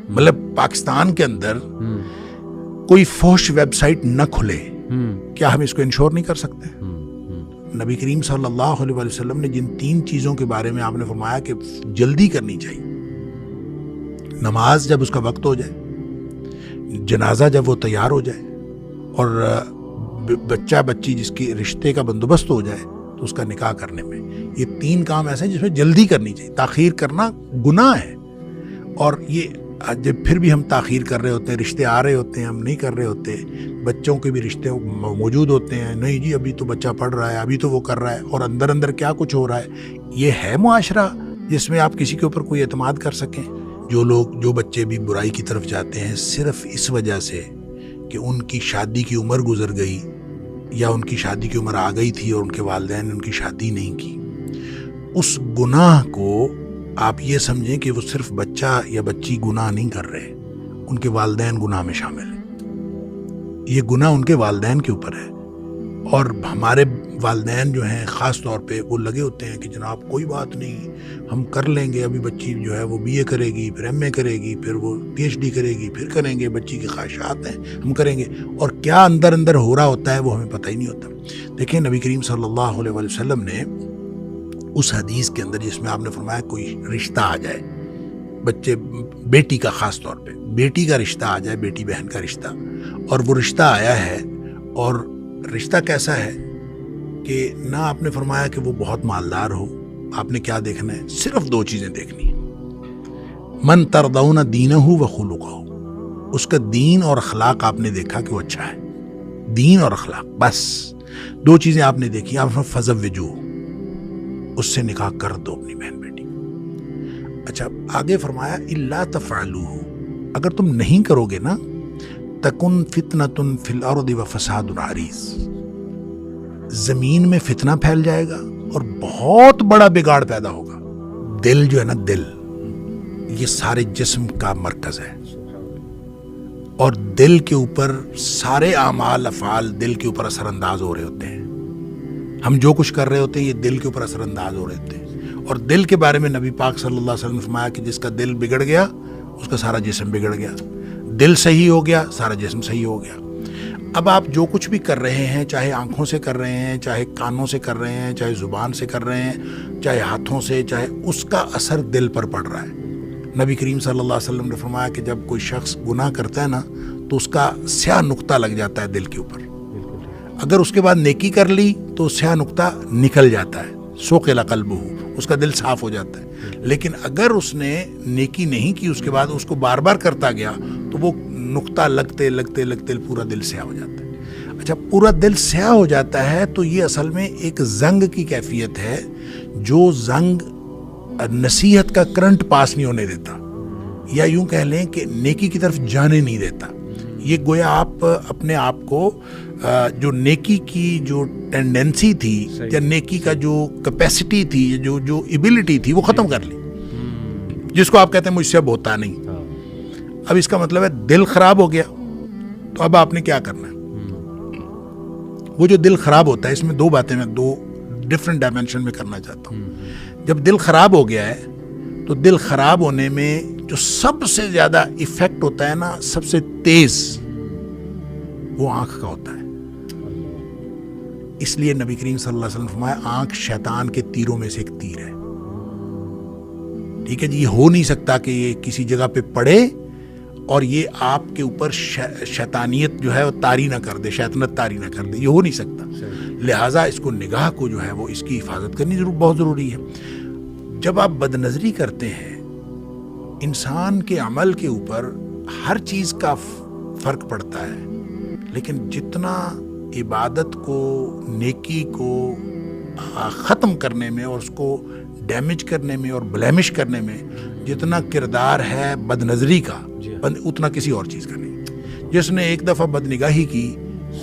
مطلب پاکستان کے اندر کوئی فحش ویب سائٹ نہ کھلے، کیا ہم اس کو انشور نہیں کر سکتے؟ نبی کریم صلی اللہ علیہ وسلم نے جن 3 چیزوں کے بارے میں آپ نے فرمایا کہ جلدی کرنی چاہیے، نماز جب اس کا وقت ہو جائے، جنازہ جب وہ تیار ہو جائے، اور بچہ بچی جس کی رشتے کا بندوبست ہو جائے تو اس کا نکاح کرنے میں، یہ 3 کام ایسے ہیں جس میں جلدی کرنی چاہیے۔ تاخیر کرنا گناہ ہے، اور یہ جب پھر بھی ہم تاخیر کر رہے ہوتے ہیں، رشتے آ رہے ہوتے ہیں، ہم نہیں کر رہے ہوتے، بچوں کے بھی رشتے موجود ہوتے ہیں، نہیں جی ابھی تو بچہ پڑھ رہا ہے، ابھی تو وہ کر رہا ہے، اور اندر اندر کیا کچھ ہو رہا ہے۔ یہ ہے معاشرہ جس میں آپ کسی کے اوپر کوئی اعتماد کر سکیں؟ جو بچے بھی برائی کی طرف جاتے ہیں صرف اس وجہ سے کہ ان کی شادی کی عمر گزر گئی، یا ان کی شادی کی عمر آ گئی تھی اور ان کے والدین نے ان کی شادی نہیں کی، اس گناہ کو آپ یہ سمجھیں کہ وہ صرف بچہ یا بچی گناہ نہیں کر رہے، ان کے والدین گناہ میں شامل ہیں۔ یہ گناہ ان کے والدین کے اوپر ہے، اور ہمارے والدین جو ہیں خاص طور پہ وہ لگے ہوتے ہیں کہ جناب کوئی بات نہیں، ہم کر لیں گے، ابھی بچی جو ہے وہ BA کرے گی، پھر MA کرے گی، پھر وہ PhD کرے گی، پھر کریں گے، بچی کی خواہشات ہیں ہم کریں گے، اور کیا اندر اندر ہو رہا ہوتا ہے وہ ہمیں پتہ ہی نہیں ہوتا۔ دیکھیں نبی کریم صلی اللہ علیہ وسلم نے اس حدیث کے اندر جس میں آپ نے فرمایا کوئی رشتہ آ جائے، بچے بیٹی کا، خاص طور پہ بیٹی کا رشتہ آ جائے، بیٹی بہن کا رشتہ، اور وہ رشتہ آیا ہے، اور رشتہ کیسا ہے کہ نہ آپ نے فرمایا کہ وہ بہت مالدار ہو، آپ نے کیا دیکھنا ہے؟ صرف 2 چیزیں دیکھنی ہیں، من ترضون دینہ و خلقہ، اس کا دین اور اخلاق آپ نے دیکھا کہ وہ اچھا ہے، دین اور اخلاق، بس 2 چیزیں آپ نے دیکھی۔ آپ نے فزوجوہ، اس سے نکاح کر دو اپنی بہن بیٹی۔ اچھا آگے فرمایا الا تفعلوہ، اگر تم نہیں کرو گے نا تکن فتنۃ فی الارض وفساد عریض، زمین میں فتنہ پھیل جائے گا اور بہت بڑا بگاڑ پیدا ہوگا۔ دل جو ہے نا، دل یہ سارے جسم کا مرکز ہے، اور دل کے اوپر سارے اعمال افعال دل کے اوپر اثر انداز ہو رہے ہوتے ہیں۔ ہم جو کچھ کر رہے ہوتے ہیں یہ دل کے اوپر اثر انداز ہو رہے ہوتے ہیں، اور دل کے بارے میں نبی پاک صلی اللہ علیہ وسلم نے فرمایا کہ جس کا دل بگڑ گیا اس کا سارا جسم بگڑ گیا، دل صحیح ہو گیا سارا جسم صحیح ہو گیا۔ اب آپ جو کچھ بھی کر رہے ہیں، چاہے آنکھوں سے کر رہے ہیں، چاہے کانوں سے کر رہے ہیں، چاہے زبان سے کر رہے ہیں، چاہے ہاتھوں سے، چاہے اس کا اثر دل پر پڑ رہا ہے۔ نبی کریم صلی اللہ علیہ وسلم نے فرمایا کہ جب کوئی شخص گناہ کرتا ہے نا تو اس کا سیاہ نقطہ لگ جاتا ہے دل کے اوپر، اگر اس کے بعد نیکی کر لی تو سیاہ نقطہ نکل جاتا ہے، سوقل قلبہ، اس کا دل صاف ہو جاتا ہے۔ لیکن اگر اس نے نیکی نہیں کی اس کے بعد اس کو بار بار کرتا گیا تو وہ نقطہ لگتے لگتے لگتے پورا دل سیاہ ہو جاتا ہے۔ اچھا پورا دل سیاہ ہو جاتا ہے تو یہ اصل میں ایک زنگ کی کیفیت ہے، جو زنگ نصیحت کا کرنٹ پاس نہیں ہونے دیتا، یا یوں کہہ لیں کہ نیکی کی طرف جانے نہیں دیتا۔ یہ گویا آپ اپنے آپ کو جو نیکی کی جو ٹینڈنسی تھی یا نیکی کا جو کیپیسٹی تھی، جو ایبلٹی تھی وہ ختم کر لی، جس کو آپ کہتے ہیں مجھ سے اب ہوتا نہیں۔ اب اس کا مطلب ہے دل خراب ہو گیا، تو اب آپ نے کیا کرنا ہے؟ وہ جو دل خراب ہوتا ہے، اس میں 2 باتیں میں 2 ڈفرینٹ ڈائمینشن میں کرنا چاہتا ہوں۔ جب دل خراب ہو گیا ہے تو دل خراب ہونے میں جو سب سے زیادہ ایفیکٹ ہوتا ہے نا، سب سے تیز، وہ آنکھ کا ہوتا ہے۔ اس لیے نبی کریم صلی اللہ علیہ وسلم فرمایا آنکھ شیطان کے تیروں میں سے ایک تیر ہے۔ ٹھیک ہے جی، یہ ہو نہیں سکتا کہ یہ کسی جگہ پہ پڑے اور یہ آپ کے اوپر شیطانیت جو ہے وہ طاری نہ کر دے، شیطنت طاری نہ کر دے، یہ ہو نہیں سکتا۔ لہٰذا اس کو نگاہ کو جو ہے وہ اس کی حفاظت کرنی بہت ضروری ہے۔ جب آپ بد نظری کرتے ہیں، انسان کے عمل کے اوپر ہر چیز کا فرق پڑتا ہے، لیکن جتنا عبادت کو، نیکی کو ختم کرنے میں اور اس کو ڈیمیج کرنے میں اور بلیمش کرنے میں جتنا کردار ہے بد نظری کا، اتنا کسی اور چیز کا نہیں۔ جس نے ایک دفعہ بد نگاہی کی،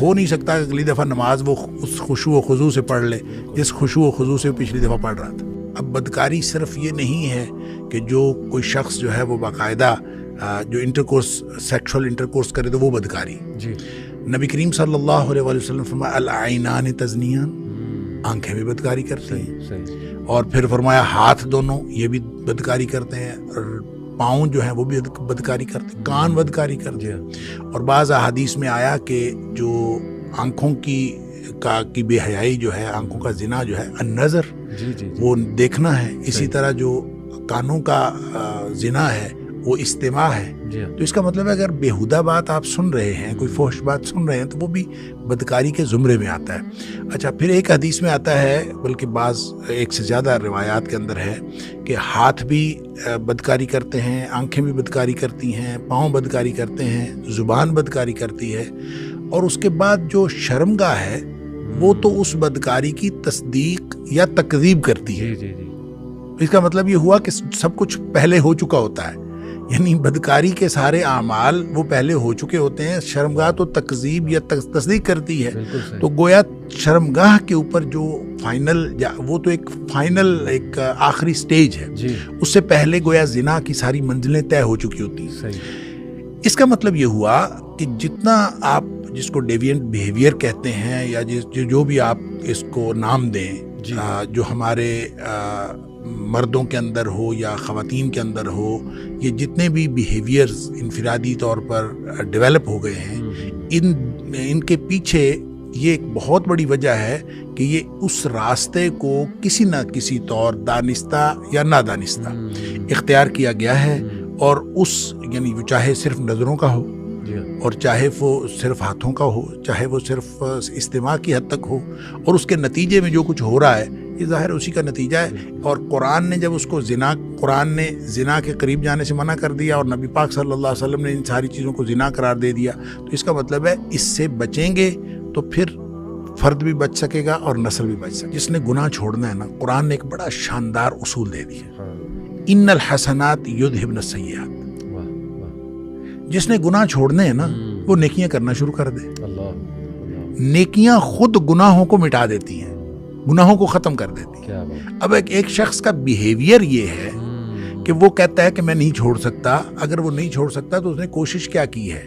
ہو نہیں سکتا کہ اگلی دفعہ نماز وہ اس خشوع و خضوع سے پڑھ لے جس خشوع و خضوع سے پچھلی دفعہ پڑھ رہا تھا۔ اب بدکاری صرف یہ نہیں ہے کہ جو کوئی شخص جو ہے وہ باقاعدہ جو سیکشول انٹرکورس کرے تو وہ بدکاری۔ نبی کریم صلی اللہ علیہ وسلم فرمایا العینان تزنیان، آنکھیں بھی بدکاری کرتی ہیں، اور پھر فرمایا ہاتھ دونوں یہ بھی بدکاری کرتے ہیں، اور پاؤں جو ہیں وہ بھی بدکاری کرتے، کان بدکاری کرتے. اور بعض احادیث میں آیا کہ جو آنکھوں کی بے حیائی جو ہے، آنکھوں کا زنا جو ہے النظر، وہ دیکھنا ہے. اسی طرح جو کانوں کا زنا ہے وہ استماع ہے. تو اس کا مطلب ہے اگر بیہودہ بات آپ سن رہے ہیں، کوئی فحش بات سن رہے ہیں، تو وہ بھی بدکاری کے زمرے میں آتا ہے. اچھا، پھر ایک حدیث میں آتا ہے، بلکہ بعض ایک سے زیادہ روایات کے اندر ہے کہ ہاتھ بھی بدکاری کرتے ہیں، آنکھیں بھی بدکاری کرتی ہیں، پاؤں بدکاری کرتے ہیں، زبان بدکاری کرتی ہے. اور اس کے بعد جو شرمگاہ ہے وہ تو اس بدکاری کی تصدیق یا تکذیب کرتی ہے. اس کا مطلب یہ ہوا کہ سب کچھ پہلے ہو چکا ہوتا ہے، یعنی بدکاری کے سارے اعمال وہ پہلے ہو چکے ہوتے ہیں. شرمگاہ تو تکذیب یا تصدیق کرتی ہے. تو گویا شرمگاہ کے اوپر جو فائنل، وہ تو ایک فائنل، ایک آخری سٹیج ہے. اس سے پہلے گویا زنا کی ساری منزلیں طے ہو چکی ہوتی ہیں. اس کا مطلب یہ ہوا کہ جتنا آپ جس کو ڈیوینٹ بیہیویئر کہتے ہیں یا جو بھی آپ اس کو نام دیں، جو ہمارے مردوں کے اندر ہو یا خواتین کے اندر ہو، یہ جتنے بھی بیہیویئرز انفرادی طور پر ڈیولپ ہو گئے ہیں، ان کے پیچھے یہ ایک بہت بڑی وجہ ہے کہ یہ اس راستے کو کسی نہ کسی طور دانستہ یا نادانستہ اختیار کیا گیا ہے. اور یعنی وہ چاہے صرف نظروں کا ہو، اور چاہے وہ صرف ہاتھوں کا ہو، چاہے وہ صرف استماع کی حد تک ہو، اور اس کے نتیجے میں جو کچھ ہو رہا ہے یہ ظاہر اسی کا نتیجہ ہے. اور قرآن نے جب اس کو قرآن نے زنا کے قریب جانے سے منع کر دیا، اور نبی پاک صلی اللہ علیہ وسلم نے ان ساری چیزوں کو زنا قرار دے دیا، تو اس کا مطلب ہے اس سے بچیں گے تو پھر فرد بھی بچ سکے گا اور نسل بھی بچ سکے. جس نے گناہ چھوڑنا ہے نا، قرآن نے ایک بڑا شاندار اصول دے دیا، ان الحسنات یذہبن السیئات. جس نے گناہ چھوڑنے ہیں نا، وہ نیکیاں کرنا شروع کر دے. نیکیاں خود گناہوں کو مٹا دیتی ہیں، گناہوں کو ختم کر دیتی ہیں. اب ایک شخص کا بیہیویئر یہ ہے کہ وہ کہتا ہے کہ میں نہیں چھوڑ سکتا. اگر وہ نہیں چھوڑ سکتا تو اس نے کوشش کیا کی ہے،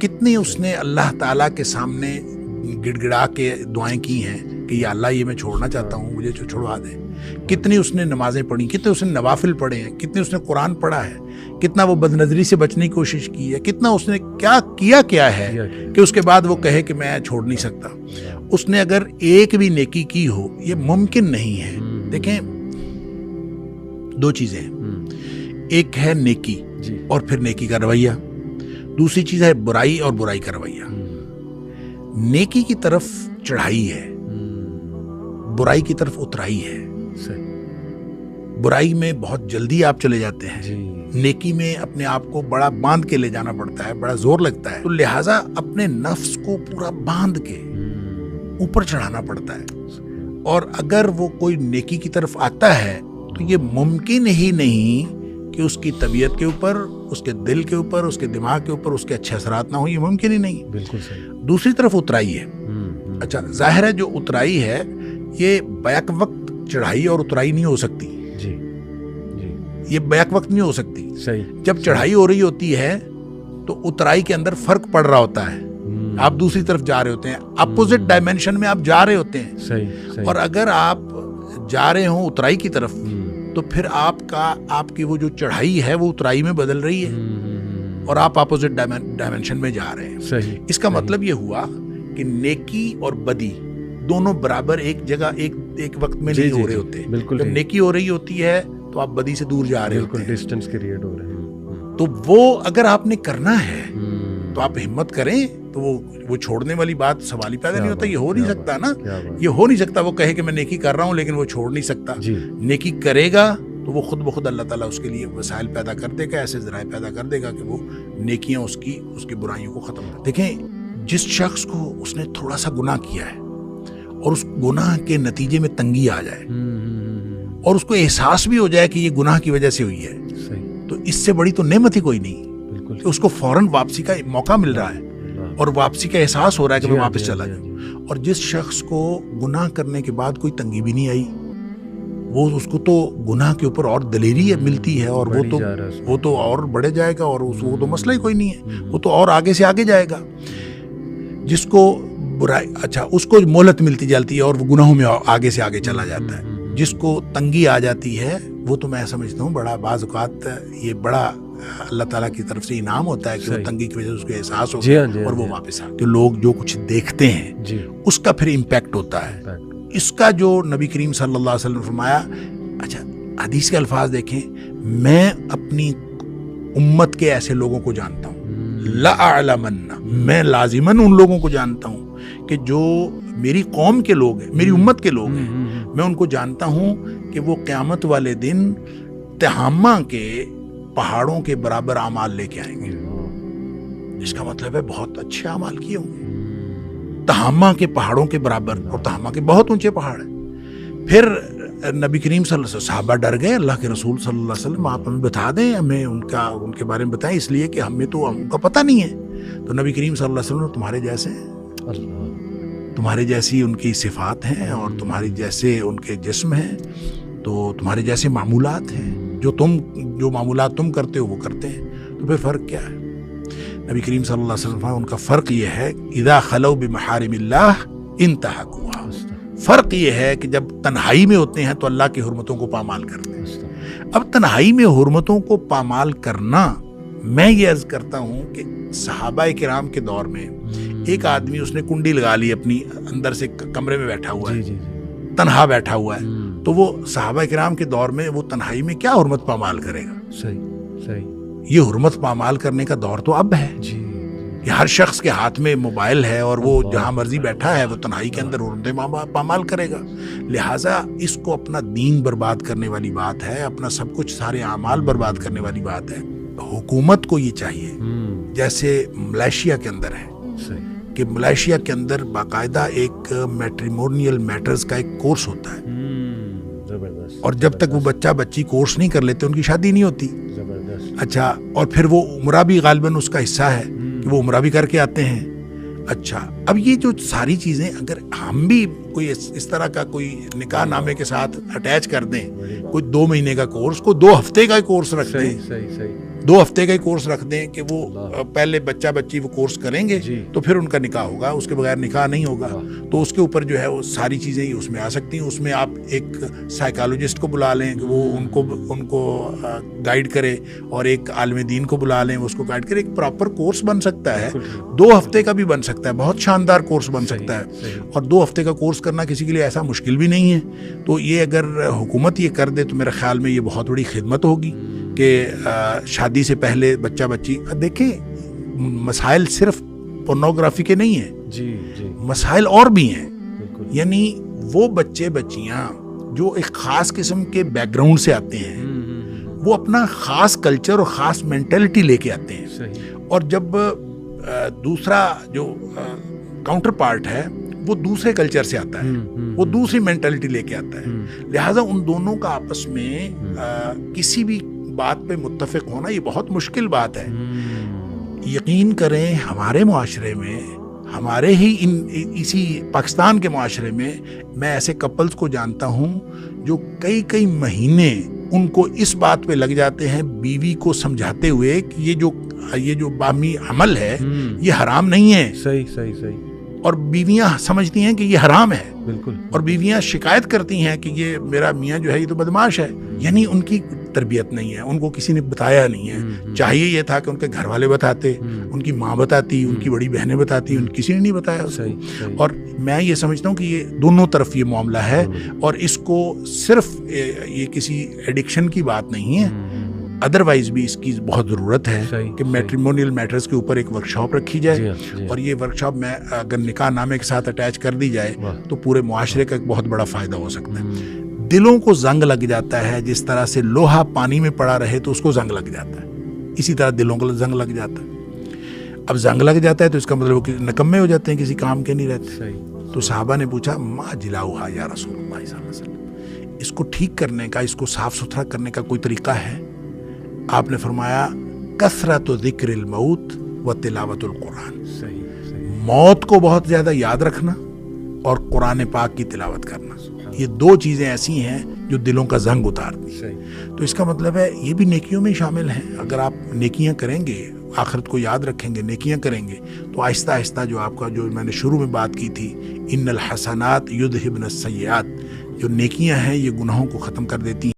کتنی اس نے اللہ تعالیٰ کے سامنے گڑ گڑا کے دعائیں کی ہیں کہ یا اللہ یہ میں چھوڑنا چاہتا ہوں، مجھے چھوڑوا دے. کتنی اس نے نمازیں پڑھی، کتنے اس نے نوافل پڑھے ہیں، کتنے اس نے قرآن پڑھا ہے، کتنا وہ بدنظری سے بچنے کی کوشش کی ہے، کتنا اس نے کیا ہے کہ اس کے بعد وہ کہے کہ میں چھوڑ نہیں سکتا. اس نے اگر ایک بھی نیکی کی ہو، یہ ممکن نہیں ہے. دیکھیں، دو چیزیں ہیں، ایک ہے نیکی اور پھر نیکی کا رویہ، دوسری چیز ہے برائی اور برائی کا رویہ. نیکی کی طرف چڑھائی ہے، برائی کی طرف اترائی ہے. برائی میں بہت جلدی آپ چلے جاتے ہیں، نیکی میں اپنے آپ کو بڑا باندھ کے لے جانا پڑتا ہے، بڑا زور لگتا ہے. تو لہٰذا اپنے نفس کو پورا باندھ کے اوپر چڑھانا پڑتا ہے. اور اگر وہ کوئی نیکی کی طرف آتا ہے تو یہ ممکن ہی نہیں کہ اس کی طبیعت کے اوپر، اس کے دل کے اوپر، اس کے دماغ کے اوپر اس کے اچھے اثرات نہ ہوں، یہ ممکن ہی نہیں. بالکل صحیح. دوسری طرف اترائی ہے. اچھا، ظاہر ہے جو اترائی ہے یہ بیک وقت چڑھائی اور اترائی نہیں ہو سکتی. یہ بیک وقت نہیں ہو سکتی. جب چڑھائی ہو رہی ہوتی ہے تو اترائی کے اندر فرق پڑ رہا ہوتا ہے، آپ دوسری طرف جا رہے ہوتے ہیں، اپوزٹ ڈائمینشن میں آپ جا رہے ہوتے ہیں. اور اگر آپ جا رہے ہوں اترائی کی طرف تو پھر آپ کی وہ جو چڑھائی ہے وہ اترائی میں بدل رہی ہے اور آپ اپوزٹ ڈائمینشن میں جا رہے ہیں. اس کا مطلب یہ ہوا کہ نیکی اور بدی دونوں برابر ایک جگہ ایک وقت میں نہیں ہو رہے ہوتے. جب نیکی ہو رہی ہوتی ہے تو آپ بدی سے دور جا رہے ہوتے ہیں، ڈسٹینس کریٹ ہو رہے ہیں. تو وہ اگر آپ نے کرنا ہے تو آپ ہمت کریں. تو وہ چھوڑنے والی بات سوال ہی پیدا نہیں ہوتا. یہ ہو نہیں سکتا نا، یہ ہو نہیں سکتا. وہ کہے کہ میں نیکی کر رہا ہوں لیکن وہ چھوڑ نہیں سکتا. نیکی کرے گا تو وہ خود بخود اللہ تعالیٰ اس کے لیے وسائل پیدا کر دے گا، ایسے ذرائع پیدا کر دے گا کہ وہ نیکیاں اس کی برائیوں کو ختم کر. دیکھیں، جس شخص کو اس نے تھوڑا سا گناہ کیا ہے اور اس گناہ کے نتیجے میں تنگی آ جائے اور اس کو احساس بھی ہو جائے کہ یہ گناہ کی وجہ سے ہوئی ہے، تو اس سے بڑی تو نعمت ہی کوئی نہیں کہ اس کو فوراً واپسی کا موقع مل رہا ہے اور واپسی کا احساس ہو رہا ہے کہ میں واپس چلا جاؤں. اور جس شخص کو گناہ کرنے کے بعد کوئی تنگی بھی نہیں آئی، وہ اس کو تو گناہ کے اوپر اور دلیری ملتی ہے اور وہ تو اور بڑھے جائے گا اور وہ تو مسئلہ ہی کوئی نہیں ہے، وہ تو اور آگے سے آگے جائے گا. جس کو برائی، اچھا، اس کو مہلت ملتی جاتی ہے اور وہ گناہوں میں آگے سے آگے چلا جاتا ہے. جس کو تنگی آ جاتی ہے وہ تو میں سمجھتا ہوں بڑا بعض اوقات یہ بڑا اللہ تعالیٰ کی طرف سے انعام ہوتا ہے کہ وہ تنگی کی وجہ سے اس کو احساس ہوتا ہے اور وہ واپس آ کہ لوگ جو کچھ دیکھتے ہیں اس کا پھر امپیکٹ ہوتا ہے. اس کا جو نبی کریم صلی اللہ علیہ وسلم نے فرمایا. اچھا حدیث کے الفاظ دیکھیں, میں اپنی امت کے ایسے لوگوں کو جانتا ہوں, لَأَعْلَمَنَّ, میں لازماً ان لوگوں کو جانتا ہوں کہ جو میری قوم کے لوگ ہیں, میری امت کے لوگ ہیں, میں ان کو جانتا ہوں کہ وہ قیامت والے دن تہامہ کے پہاڑوں کے برابر اعمال لے کے آئیں گے. اس کا مطلب ہے بہت اچھے اعمال کیے ہوں گے, تہامہ کے پہاڑوں کے برابر, اور تہامہ کے بہت اونچے پہاڑ ہیں. پھر نبی کریم صلی اللہ علیہ وسلم, صحابہ ڈر گئے, اللہ کے رسول صلی اللہ علیہ وسلم آپ ہمیں بتا دیں, ہمیں ان کے بارے میں بتائیں, اس لیے کہ ہمیں تو ان کا پتہ نہیں ہے. تو نبی کریم صلی اللہ علیہ وسلم تمہارے جیسے ہیں, تمہارے جیسی ان کی صفات ہیں اور تمہارے جیسے ان کے جسم ہیں, تو تمہارے جیسے معمولات ہیں, جو معمولات تم کرتے ہو وہ کرتے ہیں. تو پھر فرق کیا ہے؟ نبی کریم صلی اللہ علیہ وسلم ان کا فرق یہ ہے, اذا خلو بمحارم اللہ انتہکوہا. فرق یہ ہے کہ جب تنہائی میں ہوتے ہیں تو اللہ کی حرمتوں کو پامال کرتے ہیں. اب تنہائی میں حرمتوں کو پامال کرنا, میں یہ عرض کرتا ہوں کہ صحابہ کرام کے دور میں ایک آدمی, اس نے کنڈی لگا لی اپنی اندر سے, کمرے میں بیٹھا ہوا ہے, تنہا بیٹھا ہوا ہے, تو وہ صحابہ کرام کے دور میں وہ تنہائی میں کیا حرمت پامال کرے گا؟ صحیح. یہ حرمت پامال کرنے کا دور تو اب ہے. کہ ہر شخص کے ہاتھ میں موبائل ہے اور وہ جہاں مرضی بیٹھا ہے وہ تنہائی کے اندر حرمت پامال کرے گا. لہٰذا اس کو اپنا دین برباد کرنے والی بات ہے, اپنا سب کچھ سارے اعمال برباد کرنے والی بات ہے. حکومت کو یہ چاہیے, جیسے ملائیشیا کے اندر ہے, کہ ملائیشیا کے اندر باقاعدہ ایک میٹریمونیل میٹرز کا ایک کورس ہوتا ہے, اور جب تک وہ بچہ بچی کورس نہیں کر لیتے ان کی شادی نہیں ہوتی. اچھا, اور پھر وہ عمرہ بھی غالباً اس کا حصہ ہے کہ وہ عمرہ بھی کر کے آتے ہیں. اچھا, اب یہ جو ساری چیزیں اگر ہم بھی کوئی اس طرح کا کوئی نکاح نامے کے ساتھ اٹیچ کر دیں, کوئی 2 مہینے کا کورس, کوئی 2 ہفتے کا کورس رکھ دیں, 2 ہفتے کا کورس رکھ دیں کہ وہ پہلے بچہ بچی وہ کورس کریں گے تو پھر ان کا نکاح ہوگا, اس کے بغیر نکاح نہیں ہوگا. تو اس کے اوپر جو ہے وہ ساری چیزیں اس میں آ سکتی ہیں. اس میں آپ ایک سائیکالوجسٹ کو بلا لیں کہ وہ ان کو گائیڈ کرے, اور ایک عالم دین کو بلا لیں, اس کو گائیڈ کرے. ایک پراپر کورس بن سکتا ہے, 2 ہفتے کا بھی بن سکتا ہے, بہت شاندار کورس بن سکتا ہے. اور 2 ہفتے کا کورس کرنا کسی کے لیے ایسا مشکل بھی نہیں ہے. تو یہ اگر حکومت یہ کر دے تو میرے خیال میں یہ بہت بڑی خدمت ہوگی کہ شادی سے پہلے بچہ بچی. دیکھیں مسائل صرف پورنوگرافی کے نہیں ہیں, مسائل اور بھی ہیں. یعنی وہ بچے بچیاں جو ایک خاص قسم کے بیک گراؤنڈ سے آتے ہیں, وہ اپنا خاص کلچر اور خاص مینٹلٹی لے کے آتے ہیں, اور جب دوسرا جو کاؤنٹر پارٹ ہے وہ دوسرے کلچر سے آتا ہے, وہ دوسری مینٹلٹی لے کے آتا ہے. لہٰذا ان دونوں کا آپس میں کسی بھی بات پہ متفق ہونا یہ بہت مشکل بات ہے. یقین کریں ہمارے معاشرے میں, ہمارے ہی اسی پاکستان کے معاشرے میں ایسے کپلز کو جانتا ہوں جو کئی مہینے ان کو اس بات پہ لگ جاتے ہیں بیوی کو سمجھاتے ہوئے کہ یہ جو باہمی عمل ہے یہ حرام نہیں ہے. صحیح. اور بیویاں سمجھتی ہیں کہ یہ حرام ہے. بالکل. اور بیویاں شکایت کرتی ہیں کہ یہ میرا میاں جو ہے یہ تو بدماش ہے. یعنی ان کی تربیت نہیں ہے, ان کو کسی نے بتایا نہیں ہے. چاہیے یہ تھا کہ ان کے گھر والے بتاتے, ان کی ماں بتاتی, ان کی بڑی بہنیں بتاتی, کسی نے نہیں بتایا. اور میں یہ سمجھتا ہوں کہ یہ دونوں طرف یہ معاملہ ہے, اور اس کو صرف یہ کسی ایڈکشن کی بات نہیں ہے, ادروائز بھی اس کی بہت ضرورت ہے کہ میٹریمونیل میٹرز کے اوپر ایک ورکشاپ رکھی جائے. اور یہ ورکشاپ میں اگر نکاح نامے کے ساتھ اٹیچ کر دی جائے تو پورے معاشرے کا ایک بہت بڑا فائدہ ہو سکتا ہے. دلوں کو زنگ لگ جاتا ہے, جس طرح سے لوہا پانی میں پڑا رہے تو اس کو زنگ لگ جاتا ہے, اسی طرح دلوں کو زنگ لگ جاتا ہے. اب زنگ لگ جاتا ہے تو اس کا مطلب کہ نکمے ہو جاتے ہیں, کسی کام کے نہیں رہتے. تو صحابہ نے پوچھا ما جلاؤہا یا رسول اللہ صلی اللہ علیہ وسلم, اس کو ٹھیک کرنے کا, اس کو صاف ستھرا کرنے کا کوئی طریقہ ہے؟ آپ نے فرمایا کثرت ذکر الموت و تلاوت القرآن. موت کو بہت زیادہ یاد رکھنا اور قرآن پاک کی تلاوت کرنا, یہ 2 چیزیں ایسی ہیں جو دلوں کا زنگ اتارتی. تو اس کا مطلب ہے یہ بھی نیکیوں میں شامل ہیں. اگر آپ نیکیاں کریں گے, آخرت کو یاد رکھیں گے, نیکیاں کریں گے, تو آہستہ آہستہ جو آپ کا جو میں نے شروع میں بات کی تھی ان الحسنات یذہبن السیئات, جو نیکیاں ہیں یہ گناہوں کو ختم کر دیتی ہیں.